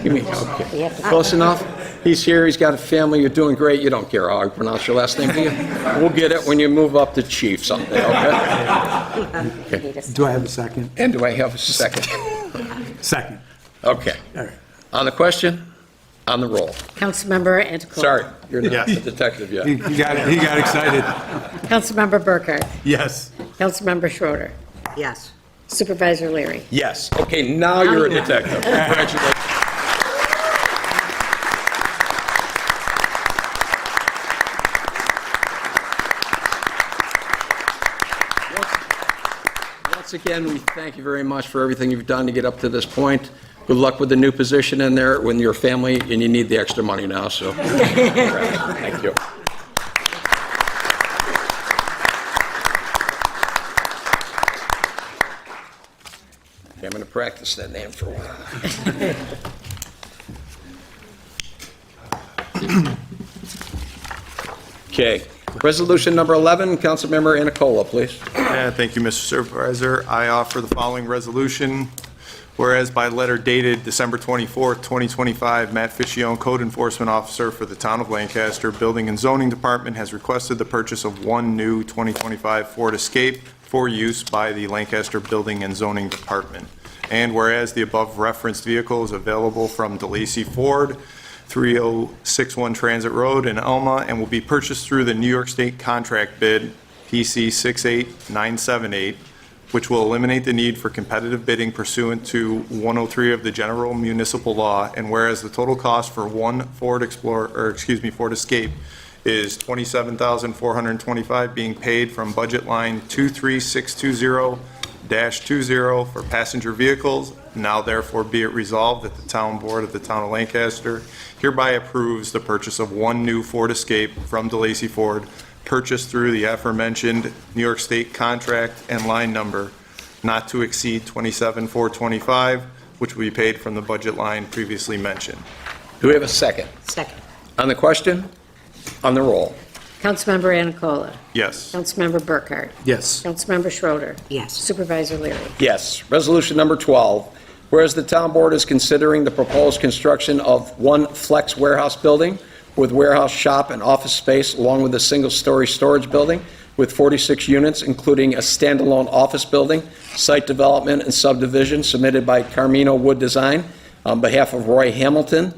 Give me, okay. Close enough? He's here, he's got a family, you're doing great. You don't care how I pronounce your last name, do you? We'll get it when you move up to chief someday, okay? Do I have a second? And do I have a second? Second. Okay. All right. On the question? On the roll. Councilmember Anticola. Sorry, you're not Yes. a detective yet. He got excited. Councilmember Burkhart. Yes. Councilmember Schroeder. Yes. Supervisor Leary. Yes. Okay, now you're a detective. Congratulations. Once again, we thank you very much for everything you've done to get up to this point. Good luck with the new position in there when your family, and you need the extra money now, so. Thank you. Okay, I'm going to practice that name for a while. Okay, resolution number 11, Councilmember Anicola, please. Thank you, Mr. Supervisor. I offer the following resolution. Whereas by letter dated December 24th, 2025, Matt Ficcione, Code Enforcement Officer for the Town of Lancaster, Building and Zoning Department, has requested the purchase of one new 2025 Ford Escape for use by the Lancaster Building and Zoning Department. And whereas the above referenced vehicle is available from DeLacy Ford, 3061 Transit Road in Elma, and will be purchased through the New York State contract bid PC 68978, which will eliminate the need for competitive bidding pursuant to 103 of the General Municipal Law. And whereas the total cost for one Ford Ford Escape is $27,425, being paid from budget line 23620-20 for passenger vehicles. Now therefore be it resolved that the Town Board of the Town of Lancaster hereby approves the purchase of one new Ford Escape from DeLacy Ford, purchased through the aforementioned New York State contract and line number not to exceed $27,425, which will be paid from the budget line previously mentioned. Do we have a second? Second. On the question? On the roll. Councilmember Anicola. Yes. Councilmember Burkhart. Yes. Councilmember Schroeder. Yes. Supervisor Leary. Yes. Resolution number 12, whereas the town board is considering the proposed construction of one flex warehouse building with warehouse, shop, and office space, along with a single-story storage building with 46 units, including a standalone office building, site development and subdivision submitted by Carmino Wood Design on behalf of Roy Hamilton,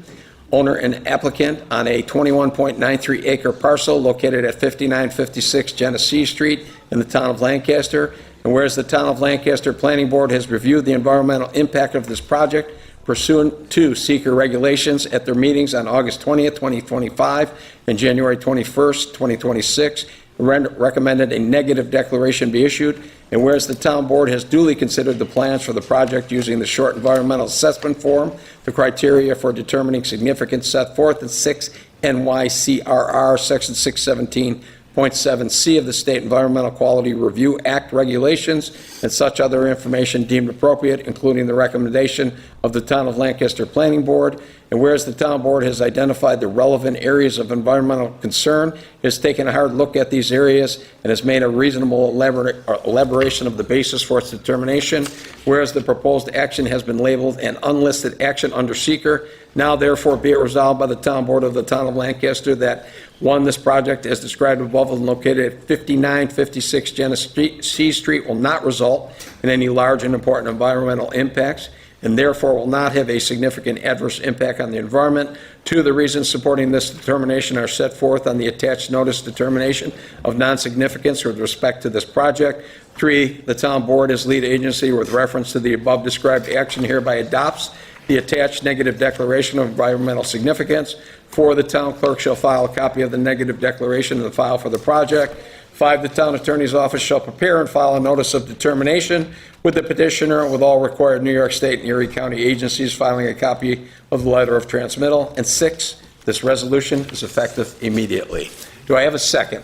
owner and applicant, on a 21.93 acre parcel located at 5956 Genesee Street in the town of Lancaster. And whereas the town of Lancaster Planning Board has reviewed the environmental impact of this project pursuant to seeker regulations at their meetings on August 20th, 2025 and January 21st, 2026, recommended a negative declaration be issued. And whereas the town board has duly considered the plans for the project using the short environmental assessment form, the criteria for determining significance set forth in 6 NYCRR section 617.7C of the State Environmental Quality Review Act regulations, and such other information deemed appropriate, including the recommendation of the Town of Lancaster Planning Board. And whereas the Town Board has identified the relevant areas of environmental concern, has taken a hard look at these areas, and has made a reasonable elaboration of the basis for its determination. Whereas the proposed action has been labeled an unlisted action under seeker, now therefore be it resolved by the Town Board of the Town of Lancaster that, one, this project as described above and located at 5956 Genesee Street will not result in any large and important environmental impacts, and therefore will not have a significant adverse impact on the environment. Two, the reasons supporting this determination are set forth on the attached notice determination of non-significance with respect to this project. Three, the town board as lead agency with reference to the above described action hereby adopts the attached negative declaration of environmental significance. Four, the town clerk shall file a copy of the negative declaration in the file for the project. Five, the town attorney's office shall prepare and file a notice of determination with the petitioner and with all required New York State and Erie County agencies filing a copy of the letter of transmittal. And six, this resolution is effective immediately. Do I have a second?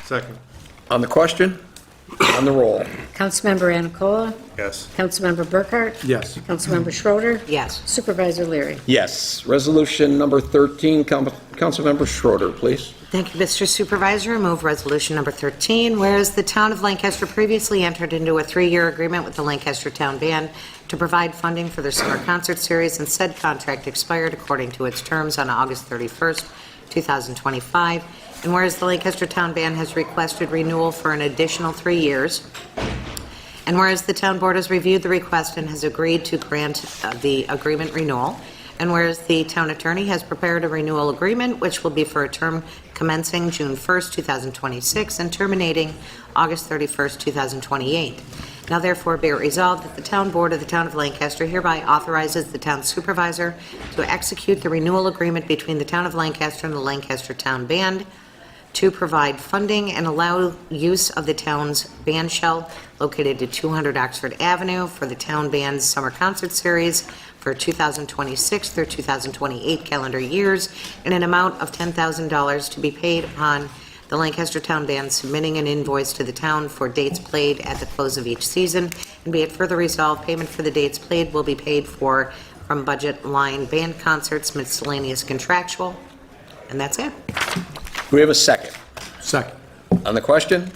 Second. On the question? On the roll. Councilmember Anacola, Yes. Councilmember Burkhart, Yes. Councilmember Schroeder, Yes. Supervisor Leary. Yes. Resolution number 13, Councilmember Schroeder, please. Thank you, Mr. Supervisor. I move resolution number 13, whereas the town of Lancaster previously entered into a 3-year agreement with the Lancaster Town Band to provide funding for their summer concert series, and said contract expired according to its terms on August 31st, 2025. And whereas the Lancaster Town Band has requested renewal for an additional 3 years, and whereas the town board has reviewed the request and has agreed to grant the agreement renewal, and whereas the town attorney has prepared a renewal agreement, which will be for a term commencing June 1st, 2026, and terminating August 31st, 2028. Now therefore be it resolved that the town board of the town of Lancaster hereby authorizes the town supervisor to execute the renewal agreement between the town of Lancaster and the Lancaster Town Band to provide funding and allow use of the town's band shell located at 200 Oxford Avenue for the town band's summer concert series for 2026 through 2028 calendar years in an amount of $10,000 to be paid upon the Lancaster Town Band submitting an invoice to the town for dates played at the close of each season. And be it further resolved, payment for the dates played will be paid for from budget line band concerts, miscellaneous contractual. And that's it. Do we have a second? Second. On the question?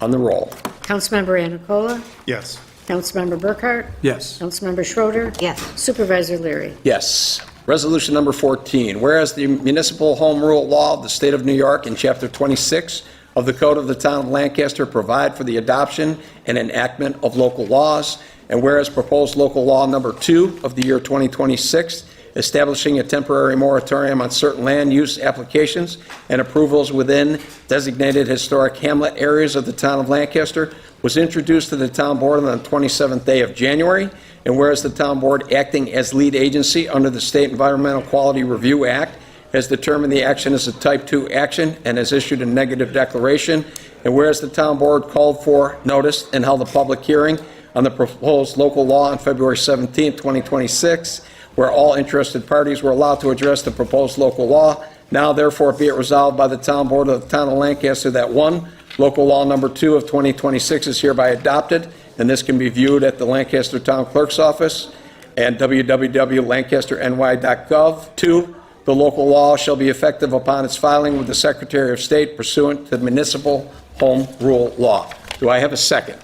On the roll. Councilmember Anacola, Yes. Councilmember Burkhart, Yes. Councilmember Schroeder, Yes. Supervisor Leary. Yes. Resolution number 14, whereas the municipal home rule law of the state of New York in Chapter 26 of the Code of the Town of Lancaster provide for the adoption and enactment of local laws, and whereas proposed local law number 2 of the year 2026 establishing a temporary moratorium on certain land use applications and approvals within designated historic hamlet areas of the town of Lancaster was introduced to the town board on the 27th day of January, and whereas the town board, acting as lead agency under the State Environmental Quality Review Act, has determined the action is a type 2 action and has issued a negative declaration, and whereas the town board called for, noticed, and held a public hearing on the proposed local law on February 17, 2026, where all interested parties were allowed to address the proposed local law. Now, therefore, be it resolved by the town board of the town of Lancaster that 1, local law number 2 of 2026 is hereby adopted, and this can be viewed at the Lancaster Town Clerk's Office and www.lancasterny.gov. 2, the local law shall be effective upon its filing with the Secretary of State pursuant to the municipal home rule law. Do I have a second?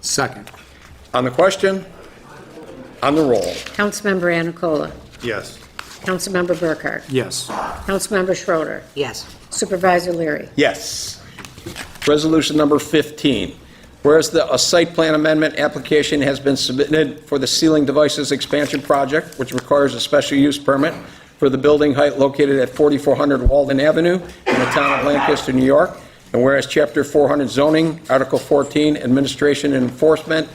Second. On the question? On the roll. Councilmember Anacola, Yes. Councilmember Burkhart, Yes. Councilmember Schroeder, Yes. Supervisor Leary. Yes. Resolution number 15, whereas a site plan amendment application has been submitted for the Ceiling Devices Expansion Project, which requires a special use permit for the building height located at 4400 Walden Avenue in the town of Lancaster, New York, and whereas Chapter 400 zoning, Article 14, administration and enforcement,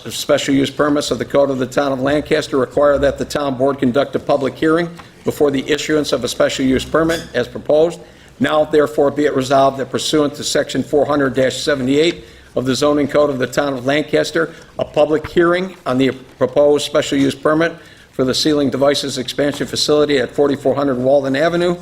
special use permits of the Code of the Town of Lancaster require that the town board conduct a public hearing before the issuance of a special use permit as proposed. Now, therefore, be it resolved that pursuant to Section 400-78 of the zoning code of the Town of Lancaster, a public hearing on the proposed special use permit for the Ceiling Devices Expansion Facility at 4400 Walden Avenue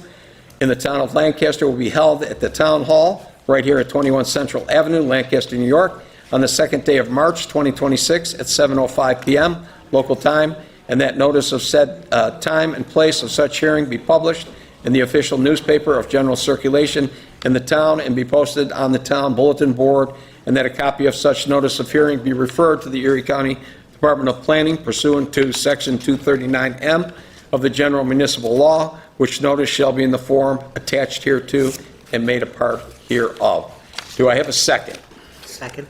in the Town of Lancaster will be held at the Town Hall right here at 21 Central Avenue, Lancaster, New York, on the second day of March 2026 at 7:05 p.m. local time, and that notice of said time and place of such hearing be published in the official newspaper of general circulation in the town and be posted on the town bulletin board, and that a copy of such notice of hearing be referred to the Erie County Department of Planning pursuant to Section 239M of the General Municipal Law, which notice shall be in the form attached hereto and made a part hereof. Do I have a second? Second.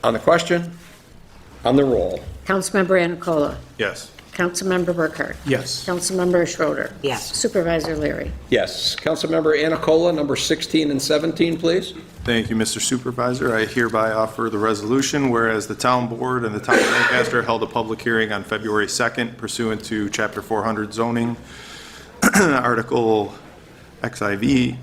On the question? On the roll. Councilmember Anacola, Yes. Councilmember Burkhart, Yes. Councilmember Schroeder, Yes. Supervisor Leary. Yes. Councilmember Anacola, number 16 and 17, please. Thank you, Mr. Supervisor. I hereby offer the resolution, whereas the town board and the town of Lancaster held a public hearing on February 2nd pursuant to Chapter 400 zoning, Article XIV,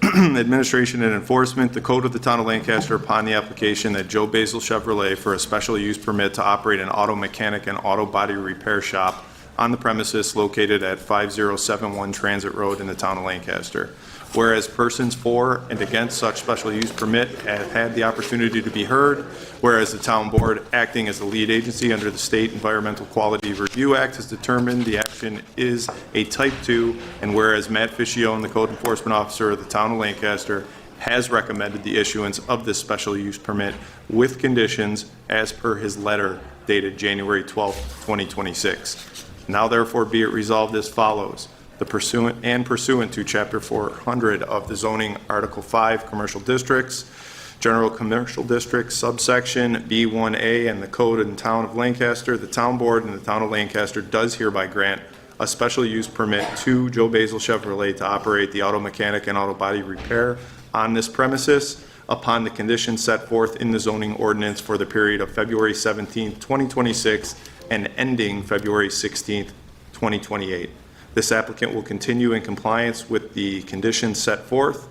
Administration and Enforcement, the Code of the Town of Lancaster upon the application that Joe Basil Chevrolet for a special use permit to operate an auto mechanic and auto body repair shop on the premises located at 5071 Transit Road in the Town of Lancaster. whereas persons for and against such special use permit have had the opportunity to be heard, whereas the town board, acting as the lead agency under the State Environmental Quality Review Act, has determined the action is a type 2, and whereas Matt Fischio, the code enforcement officer of the town of Lancaster, has recommended the issuance of this special use permit with conditions as per his letter dated January 12, 2026. Now therefore be it resolved as follows. The pursuant to Chapter 400 of the zoning Article 5 Commercial Districts, General Commercial District, subsection B1A, and the code in the town of Lancaster, the town board in the town of Lancaster does hereby grant a special use permit to Joe Basil Chevrolet to operate the auto mechanic and auto body repair on this premises upon the conditions set forth in the zoning ordinance for the period of February 17, 2026 and ending February 16, 2028. This applicant will continue in compliance with the conditions set forth,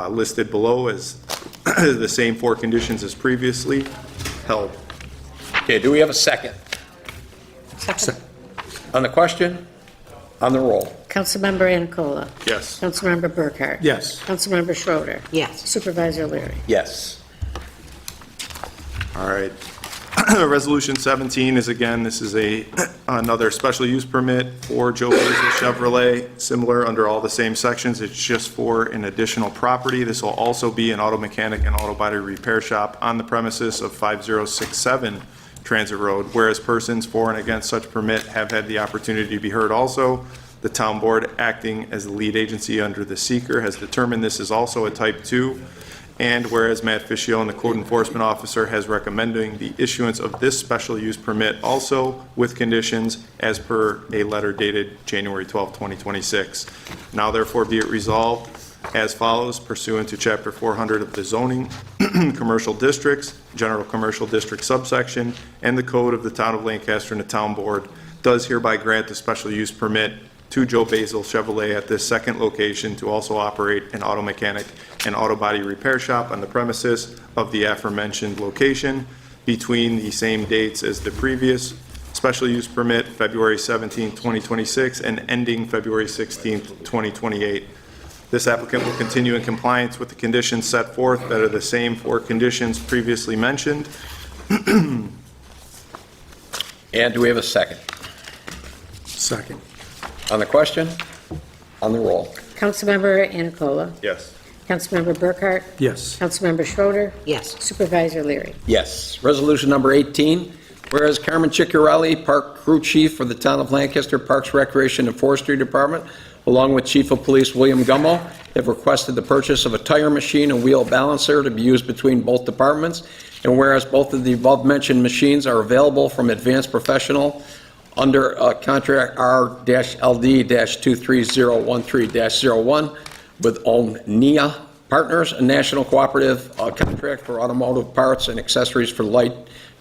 listed below as the same 4 conditions as previously held. Okay, do we have a second? Second. On the question? On the roll? Councilmember Anacola. Yes. Councilmember Burkhart. Yes. Councilmember Schroeder. Yes. Supervisor Leary. Yes. All right. Resolution 17 is, again, this is another special use permit for Joe Basil Chevrolet, similar under all the same sections. It's just for an additional property. This will also be an auto mechanic and auto body repair shop on the premises of 5067 Transit Road, whereas persons for and against such permit have had the opportunity to be heard also. The town board, acting as the lead agency under the seeker, has determined this is also a type 2. And whereas Matt Fischio, the code enforcement officer, has recommending the issuance of this special use permit also with conditions as per a letter dated January 12, 2026. Now therefore be it resolved as follows, pursuant to Chapter 400 of the zoning commercial districts, general commercial district subsection, and the code of the town of Lancaster, and the town board does hereby grant the special use permit to Joe Basil Chevrolet at this second location to also operate an auto mechanic and auto body repair shop on the premises of the aforementioned location between the same dates as the previous special use permit, February 17, 2026, and ending February 16, 2028. This applicant will continue in compliance with the conditions set forth that are the same 4 conditions previously mentioned. And do we have a second? Second. On the question? On the roll? Councilmember Anacola. Yes. Councilmember Burkhart. Yes. Councilmember Schroeder. Yes. Supervisor Leary. Yes. Resolution number 18, whereas Carmen Ciccarelli, Park Crew Chief for the Town of Lancaster Parks, Recreation, and Forestry Department, along with Chief of Police William Gummo, have requested the purchase of a tire machine and wheel balancer to be used between both departments, and whereas both of the above-mentioned machines are available from Advanced Professional under contract R-LD-23013-01 with Omnia Partners, a national cooperative contract for automotive parts and accessories for light,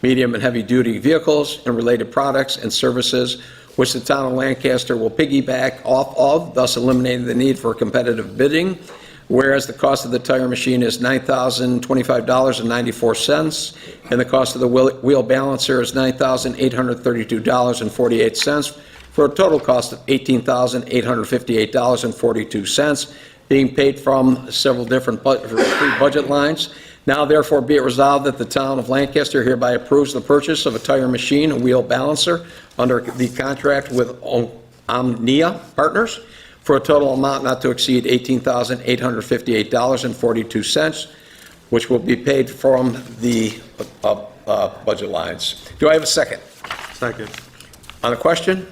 medium, and heavy-duty vehicles and related products and services, which the town of Lancaster will piggyback off of, thus eliminating the need for competitive bidding. Whereas the cost of the tire machine is $9,025.94, and the cost of the wheel balancer is $9,832.48, for a total cost of $18,858.42, being paid from several different budget lines. Now therefore be it resolved that the town of Lancaster hereby approves the purchase of a tire machine and wheel balancer under the contract with Omnia Partners for a total amount not to exceed $18,858.42, which will be paid from the budget lines. Do I have a second? Second. On the question?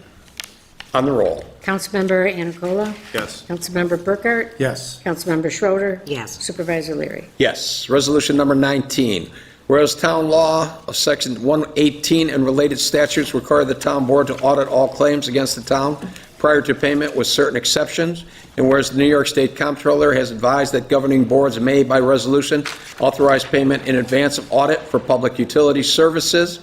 On the roll? Councilmember Anacola. Yes. Councilmember Burkhart. Yes. Councilmember Schroeder. Yes. Supervisor Leary. Yes. Resolution number 19. Whereas town law of section 118 and related statutes require the town board to audit all claims against the town prior to payment with certain exceptions, and whereas the New York State Comptroller has advised that governing boards may, by resolution, authorize payment in advance of audit for public utility services,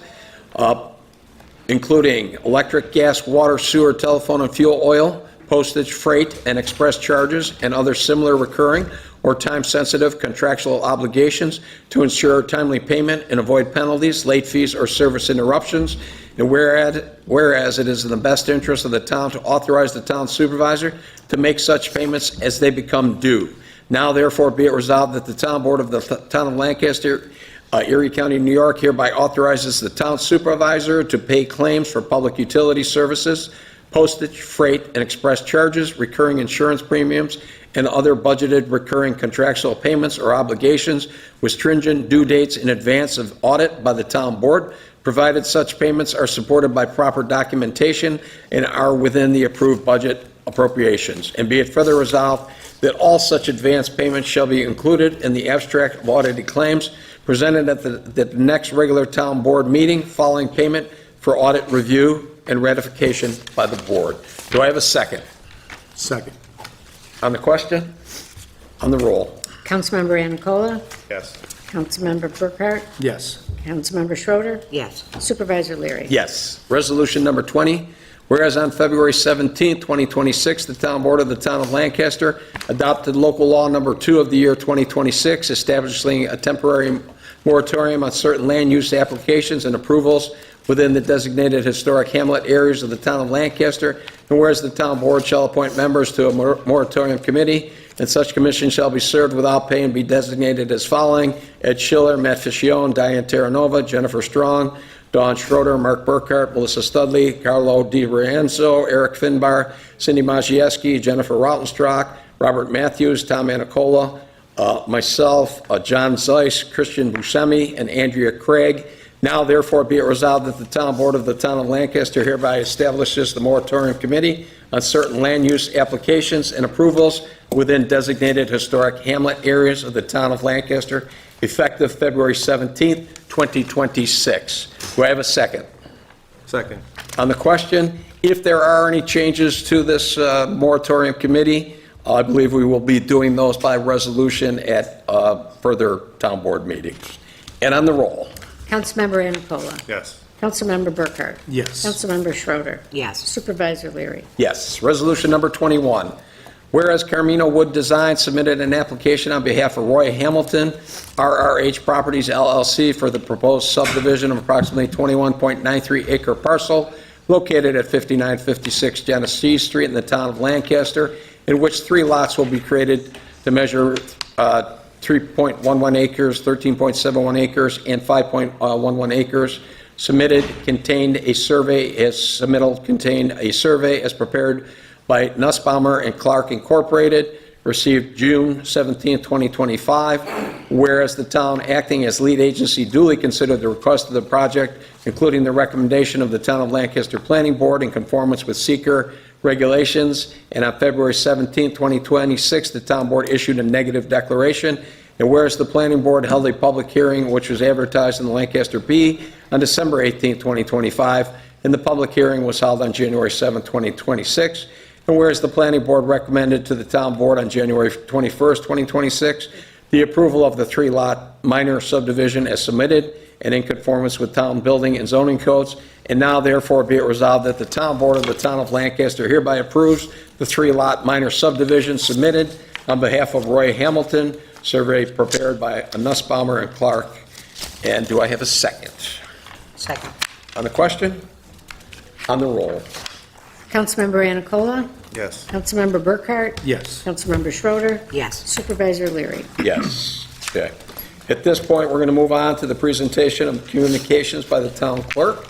including electric, gas, water, sewer, telephone, and fuel oil, postage, freight, and express charges, and other similar recurring or time-sensitive contractual obligations to ensure timely payment and avoid penalties, late fees, or service interruptions, And whereas it is in the best interest of the town to authorize the town supervisor to make such payments as they become due. Now therefore be it resolved that the town board of the town of Lancaster, Erie County, New York hereby authorizes the town supervisor to pay claims for public utility services, postage, freight, and express charges, recurring insurance premiums, and other budgeted recurring contractual payments or obligations with stringent due dates in advance of audit by the town board, provided such payments are supported by proper documentation and are within the approved budget appropriations. And be it further resolved that all such advance payments shall be included in the abstract of audited claims presented at the next regular town board meeting following payment for audit review and ratification by the board. Do I have a second? Second. On the question? On the roll? Councilmember Anacola, Yes. Councilmember Burkhart, Yes. Councilmember Schroeder, Yes. Supervisor Leary. Yes. Resolution number 20, whereas on February 17, 2026, the town board of the town of Lancaster adopted local law number 2 of the year 2026, establishing a temporary moratorium on certain land use applications and approvals within the designated historic hamlet areas of the town of Lancaster, and whereas the town board shall appoint members to a moratorium committee, and such commission shall be served without pay and be designated as following: Ed Schiller, Matt Ficcione, Diane Terranova, Jennifer Strong, Dawn Schroeder, Mark Burkhart, Melissa Studley, Carlo Di Rienzo, Eric Finbar, Cindy Majewski, Jennifer Rautenstrach, Robert Matthews, Tom Anacola, myself, John Zeiss, Christian Buscemi, and Andrea Craig. Now therefore be it resolved that the town board of the town of Lancaster hereby establishes the moratorium committee on certain land use applications and approvals within designated historic hamlet areas of the town of Lancaster, effective February 17th, 2026. Do I have a second? Second. On the question, if there are any changes to this moratorium committee, I believe we will be doing those by resolution at further town board meetings. And on the roll? Councilmember Anacola, Yes. Councilmember Burkhart, Yes. Councilmember Schroeder, Yes. Supervisor Leary. Yes. Resolution number 21. Whereas Carmino Wood Design submitted an application on behalf of Roy Hamilton, RRH Properties LLC, for the proposed subdivision of approximately 21.93 acre parcel located at 5956 Genesee Street in the town of Lancaster, in which 3 lots will be created to measure 3.11 acres, 13.71 acres, and 5.11 acres. Submittal contained a survey as prepared by Nussbaumer and Clark Incorporated, received June 17, 2025, whereas the town acting as lead agency duly considered the request of the project, including the recommendation of the Town of Lancaster Planning Board in conformance with seeker regulations, and on February 17, 2026, the town board issued a negative declaration, and whereas the planning board held a public hearing which was advertised in the Lancaster Bee on December 18, 2025, and the public hearing was held on January 7, 2026, and whereas the planning board recommended to the town board on January 21st, 2026, the approval of the 3-lot minor subdivision as submitted and in conformance with town building and zoning codes, and now therefore be it resolved that the town board of the town of Lancaster hereby approves the 3-lot minor subdivision submitted on behalf of Roy Hamilton, survey prepared by Nussbaumer and Clark. And do I have a second? Second. On the question? On the roll? Councilmember Anacola, Yes. Councilmember Burkhart, Yes. Councilmember Schroeder, Yes. Supervisor Leary. Yes. Okay. At this point, we're going to move on to the presentation of communications by the town clerk.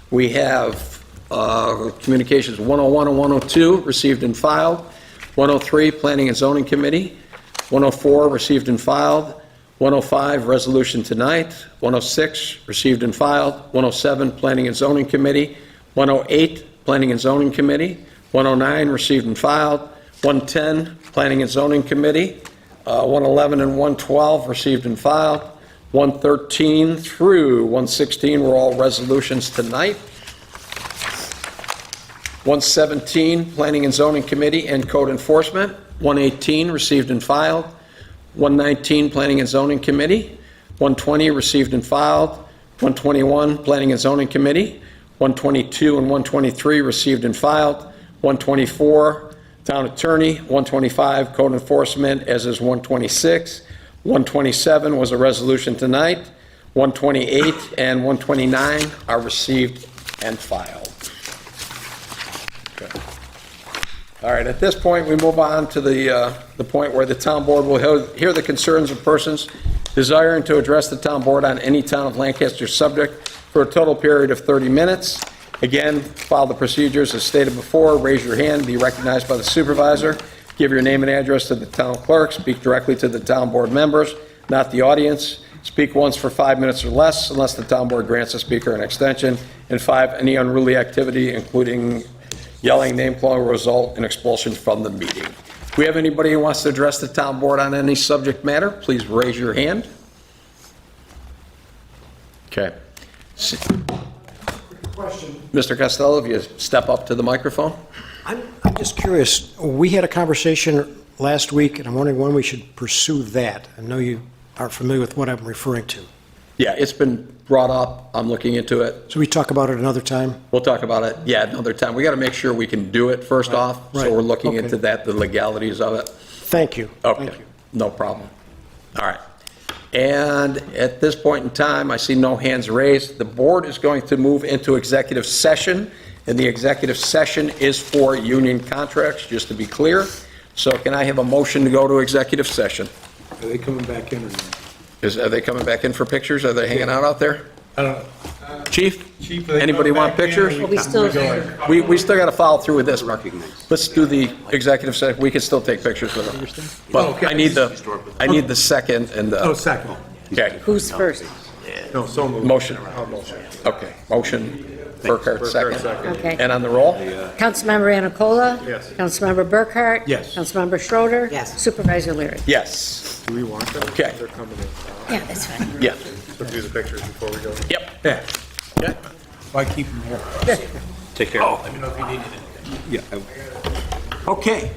We have communications 101 and 102 received and filed, 103 Planning and Zoning Committee, 104 received and filed, 105 resolution tonight, 106 received and filed, 107 Planning and Zoning Committee, 108 Planning and Zoning Committee, 109 received and filed, 110 Planning and Zoning Committee, 111 and 112 received and filed, 113 through 116 were all resolutions tonight. 117 Planning and Zoning Committee and Code Enforcement, 118 received and filed, 119 Planning and Zoning Committee, 120 received and filed, 121 Planning and Zoning Committee, 122 and 123 received and filed, 124 Town Attorney, 125 Code Enforcement, as is 126. 127 was a resolution tonight. 128 and 129 are received and filed. Okay. All right, at this point, we move on to the point where the town board will hear the concerns of persons desiring to address the town board on any town of Lancaster subject for a total period of 30 minutes. Again, follow the procedures as stated before. Raise your hand, be recognized by the supervisor, give your name and address to the town clerk, speak directly to the town board members, not the audience. Speak once for 5 minutes or less, unless the town board grants the speaker an extension. And 5, any unruly activity, including yelling, name-calling, will result in expulsion from the meeting. If we have anybody who wants to address the town board on any subject matter, please raise your hand. Okay. Question. Mr. Costello, if you step up to the microphone. I'm just curious, we had a conversation last week, and I'm wondering when we should pursue that. I know you are familiar with what I'm referring to. Yeah, it's been brought up. I'm looking into it. So we talk about it another time? We'll talk about it, yeah, another time. We got to make sure we can do it first off, so right. we're looking Okay. into that, the legalities of it. Thank you. Okay, Thank you. no problem. All right. And at this point in time, I see no hands raised. The board is going to move into executive session, and the executive session is for union contracts, just to be clear. So can I have a motion to go to executive session? Are they coming back in or not? Are they coming back in for pictures? Are they hanging out out there? I don't know. Chief? Chief, are they Anybody coming want back in, or pictures? We still, We still got to follow through with this. Let's do the executive session. We can still take pictures with them. But I need the second and Oh, the, second. okay, who's first? No, so moved. motion. I'll motion. Okay, motion, Burkhart, second. Okay. And on the roll? Councilmember Anacola? Yes. Councilmember Burkhart? Yes. Councilmember Schroeder? Yes. Supervisor Leary? Yes. Do we want them? Okay. They're coming in. Yeah, that's fine. Yeah. So do the pictures before we go. Yep. Yeah. Okay. Why keep them here? Take care. Let me know if you need anything. Okay.